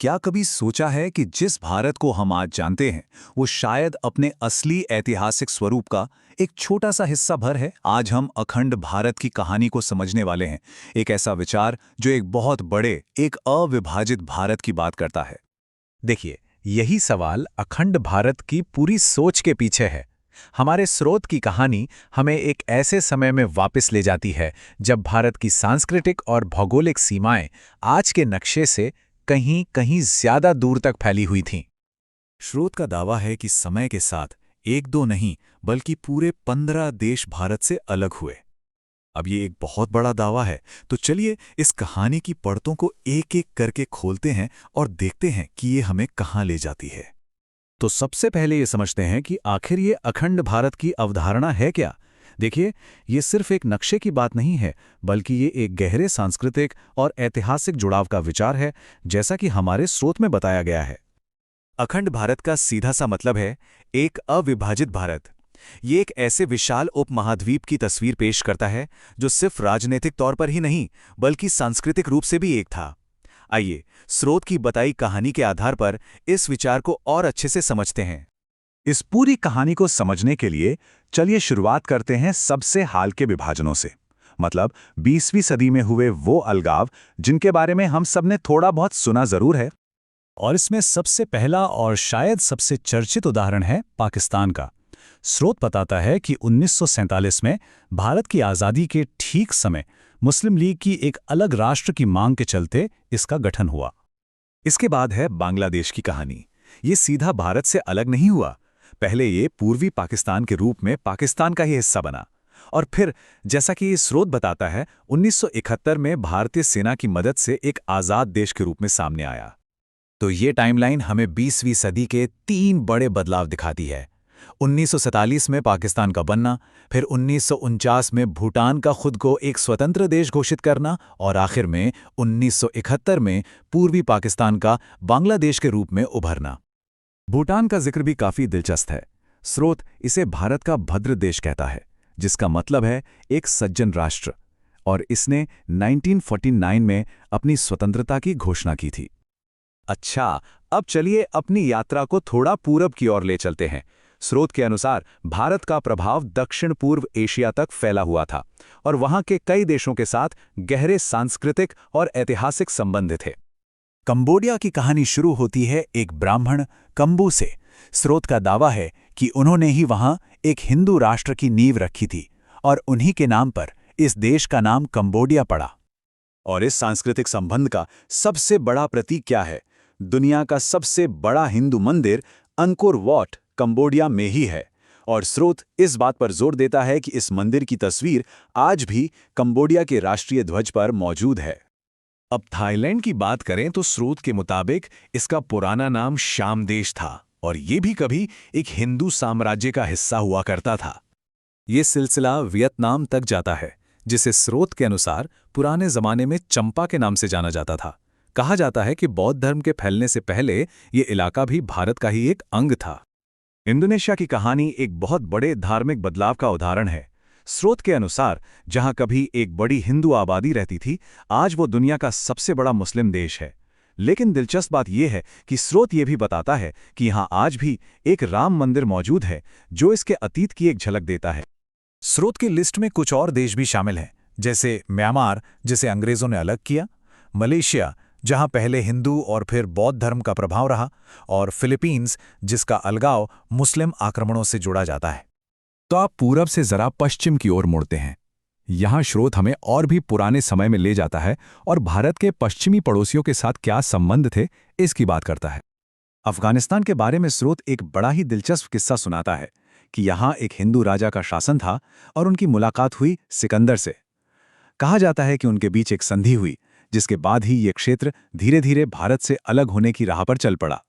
क्या कभी सोचा है कि जिस भारत को हम आज जानते हैं वो शायद अपने असली ऐतिहासिक स्वरूप का एक छोटा सा हिस्सा भर है। आज हम अखंड भारत की कहानी को समझने वाले हैं, एक ऐसा विचार जो एक बहुत बड़े, एक अविभाजित भारत की बात करता है। देखिए, यही सवाल अखंड भारत की पूरी सोच के पीछे है। हमारे स्रोत की कहानी हमें एक ऐसे समय में वापस ले जाती है जब भारत की सांस्कृतिक और भौगोलिक सीमाएं आज के नक्शे से कहीं कहीं ज्यादा दूर तक फैली हुई थीं। स्रोत का दावा है कि समय के साथ एक दो नहीं बल्कि पूरे 15 देश भारत से अलग हुए। अब ये एक बहुत बड़ा दावा है, तो चलिए इस कहानी की परतों को एक एक करके खोलते हैं और देखते हैं कि ये हमें कहाँ ले जाती है। तो सबसे पहले ये समझते हैं कि आखिर ये अखंड भारत की अवधारणा है क्या। देखिए, ये सिर्फ एक नक्शे की बात नहीं है, बल्कि ये एक गहरे सांस्कृतिक और ऐतिहासिक जुड़ाव का विचार है, जैसा कि हमारे स्रोत में बताया गया है। अखंड भारत का सीधा सा मतलब है एक अविभाजित भारत। ये एक ऐसे विशाल उपमहाद्वीप की तस्वीर पेश करता है जो सिर्फ राजनीतिक तौर पर ही नहीं बल्कि सांस्कृतिक रूप से भी एक था। आइए स्रोत की बताई कहानी के आधार पर इस विचार को और अच्छे से समझते हैं। इस पूरी कहानी को समझने के लिए चलिए शुरुआत करते हैं सबसे हाल के विभाजनों से, मतलब 20वीं सदी में हुए वो अलगाव जिनके बारे में हम सबने थोड़ा बहुत सुना जरूर है। और इसमें सबसे पहला और शायद सबसे चर्चित उदाहरण है पाकिस्तान का। स्रोत बताता है कि 1947 में भारत की आज़ादी के ठीक समय मुस्लिम लीग की एक अलग राष्ट्र की मांग के चलते इसका गठन हुआ। इसके बाद है बांग्लादेश की कहानी। ये सीधा भारत से अलग नहीं हुआ। पहले ये पूर्वी पाकिस्तान के रूप में पाकिस्तान का ही हिस्सा बना, और फिर जैसा कि ये स्रोत बताता है 1971 में भारतीय सेना की मदद से एक आज़ाद देश के रूप में सामने आया। तो ये टाइमलाइन हमें 20वीं सदी के 3 बड़े बदलाव दिखाती है। 1947 में पाकिस्तान का बनना, फिर 1949 में भूटान का खुद को एक स्वतंत्र देश घोषित करना, और आखिर में 1971 में पूर्वी पाकिस्तान का बांग्लादेश के रूप में उभरना। भूटान का जिक्र भी काफी दिलचस्प है। स्रोत इसे भारत का भद्र देश कहता है, जिसका मतलब है एक सज्जन राष्ट्र, और इसने 1949 में अपनी स्वतंत्रता की घोषणा की थी। अच्छा, अब चलिए अपनी यात्रा को थोड़ा पूरब की ओर ले चलते हैं। स्रोत के अनुसार भारत का प्रभाव दक्षिण पूर्व एशिया तक फैला हुआ था और वहां के कई देशों के साथ गहरे सांस्कृतिक और ऐतिहासिक संबंध थे। कंबोडिया की कहानी शुरू होती है एक ब्राह्मण कंबू से। स्रोत का दावा है कि उन्होंने ही वहां एक हिंदू राष्ट्र की नींव रखी थी और उन्हीं के नाम पर इस देश का नाम कंबोडिया पड़ा। और इस सांस्कृतिक संबंध का सबसे बड़ा प्रतीक क्या है? दुनिया का सबसे बड़ा हिंदू मंदिर अंकोर वाट कंबोडिया में ही है, और स्रोत इस बात पर जोर देता है कि इस मंदिर की तस्वीर आज भी कंबोडिया के राष्ट्रीय ध्वज पर मौजूद है। अब थाईलैंड की बात करें तो स्रोत के मुताबिक इसका पुराना नाम श्याम देश था और ये भी कभी एक हिंदू साम्राज्य का हिस्सा हुआ करता था। ये सिलसिला वियतनाम तक जाता है, जिसे स्रोत के अनुसार पुराने जमाने में चंपा के नाम से जाना जाता था। कहा जाता है कि बौद्ध धर्म के फैलने से पहले ये इलाका भी भारत का ही एक अंग था। इंडोनेशिया की कहानी एक बहुत बड़े धार्मिक बदलाव का उदाहरण है। स्रोत के अनुसार जहां कभी एक बड़ी हिंदू आबादी रहती थी, आज वो दुनिया का सबसे बड़ा मुस्लिम देश है। लेकिन दिलचस्प बात यह है कि स्रोत ये भी बताता है कि यहां आज भी एक राम मंदिर मौजूद है, जो इसके अतीत की एक झलक देता है। स्रोत की लिस्ट में कुछ और देश भी शामिल हैं, जैसे म्यांमार, जिसे अंग्रेजों ने अलग किया, मलेशिया, जहां पहले हिंदू और फिर बौद्ध धर्म का प्रभाव रहा, और फिलीपींस, जिसका अलगाव मुस्लिम आक्रमणों से जुड़ा जाता है। तो आप पूरब से जरा पश्चिम की ओर मुड़ते हैं। यहां स्रोत हमें और भी पुराने समय में ले जाता है और भारत के पश्चिमी पड़ोसियों के साथ क्या संबंध थे, इसकी बात करता है। अफगानिस्तान के बारे में स्रोत एक बड़ा ही दिलचस्प किस्सा सुनाता है कि यहां एक हिंदू राजा का शासन था और उनकी मुलाकात हुई सिकंदर से। कहा जाता है कि उनके बीच एक संधि हुई, जिसके बाद ही ये क्षेत्र धीरे धीरे भारत से अलग होने की राह पर चल पड़ा।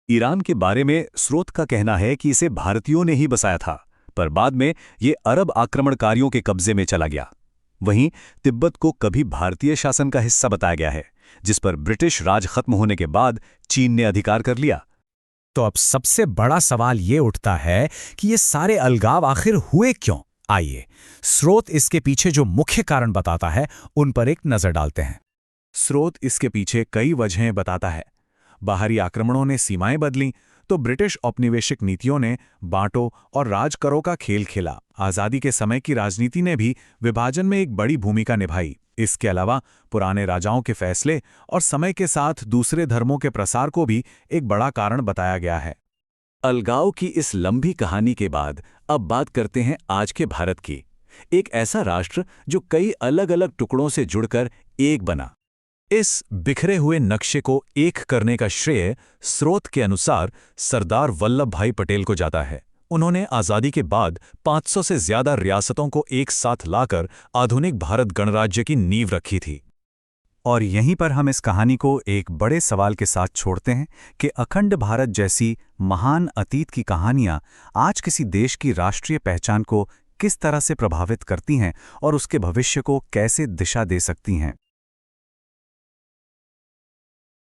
ईरान के बारे में स्रोत का कहना है कि इसे भारतीयों ने ही बसाया था, पर बाद में ये अरब आक्रमणकारियों के कब्जे में चला गया। वहीं तिब्बत को कभी भारतीय शासन का हिस्सा बताया गया है, जिस पर ब्रिटिश राज खत्म होने के बाद चीन ने अधिकार कर लिया। तो अब सबसे बड़ा सवाल ये उठता है कि ये सारे अलगाव आखिर हुए क्यों? आइए, स्रोत इसके पीछे जो मुख्य कारण बताता है, उन पर एक नजर डालते हैं। स्रोत इसके पीछे कई वजहें बताता है। बाहरी आक्रमणों ने सीमाएं बदलीं, तो ब्रिटिश औपनिवेशिक नीतियों ने बांटो और राज करो का खेल खेला। आज़ादी के समय की राजनीति ने भी विभाजन में एक बड़ी भूमिका निभाई। इसके अलावा पुराने राजाओं के फैसले और समय के साथ दूसरे धर्मों के प्रसार को भी एक बड़ा कारण बताया गया है। अलगाव की इस लंबी कहानी के बाद अब बात करते हैं आज के भारत की, एक ऐसा राष्ट्र जो कई अलग अलग टुकड़ों से जुड़कर एक बना। इस बिखरे हुए नक्शे को एक करने का श्रेय स्रोत के अनुसार सरदार वल्लभ भाई पटेल को जाता है। उन्होंने आज़ादी के बाद 500 से ज्यादा रियासतों को एक साथ लाकर आधुनिक भारत गणराज्य की नींव रखी थी। और यहीं पर हम इस कहानी को एक बड़े सवाल के साथ छोड़ते हैं कि अखंड भारत जैसी महान अतीत की कहानियां आज किसी देश की राष्ट्रीय पहचान को किस तरह से प्रभावित करती हैं और उसके भविष्य को कैसे दिशा दे सकती हैं।